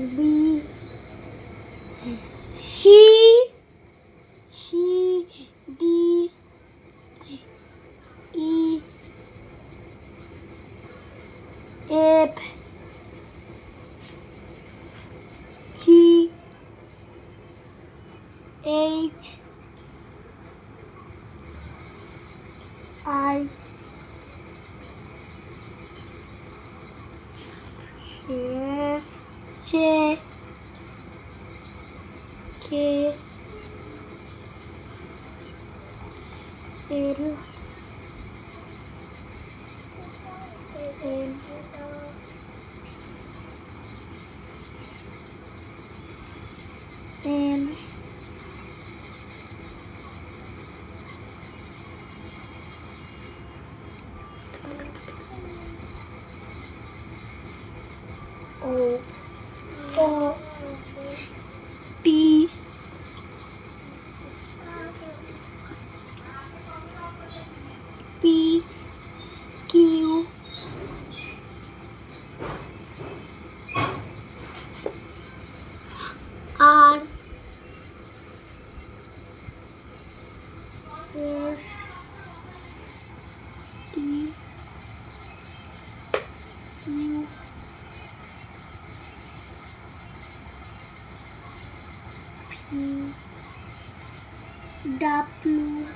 B C D E F G H I J K L M N O P P Q R S T U P W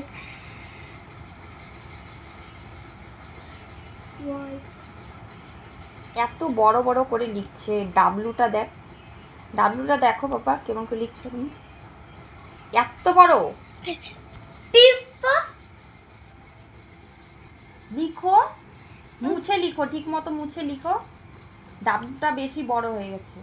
X Y এত বড় বড় করে লিখছে। ডাব্লুটা দেখো বাবা, কেমন করে লিখছো তুমি? এত বড় লিখো, মুছে লিখো, ঠিক মতো মুছে লিখো। ডাব্লুটা বেশি বড় হয়ে গেছে।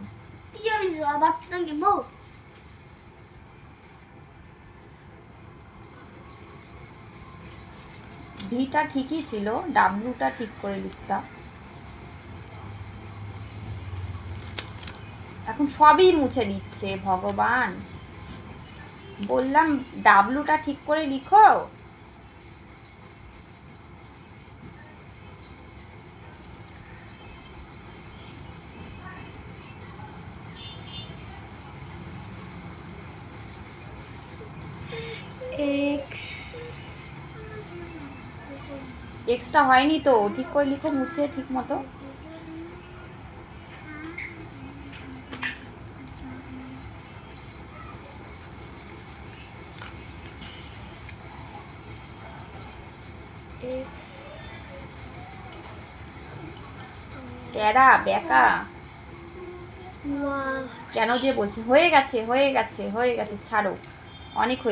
ভিটা ঠিকই ছিল, ডাব্লুটা ঠিক করে লিখতাম। এখন সবই মুছে দিচ্ছে ভগবান। বললাম ডাব্লুটা ঠিক করে লিখো। এক্সট্রা হয়নি তো, ঠিক করে লিখো, মুছে ঠিক মতো। টেরা বেকা কেন যে বলছি, হয়ে গেছে ছাড়ো, অনেক হয়ে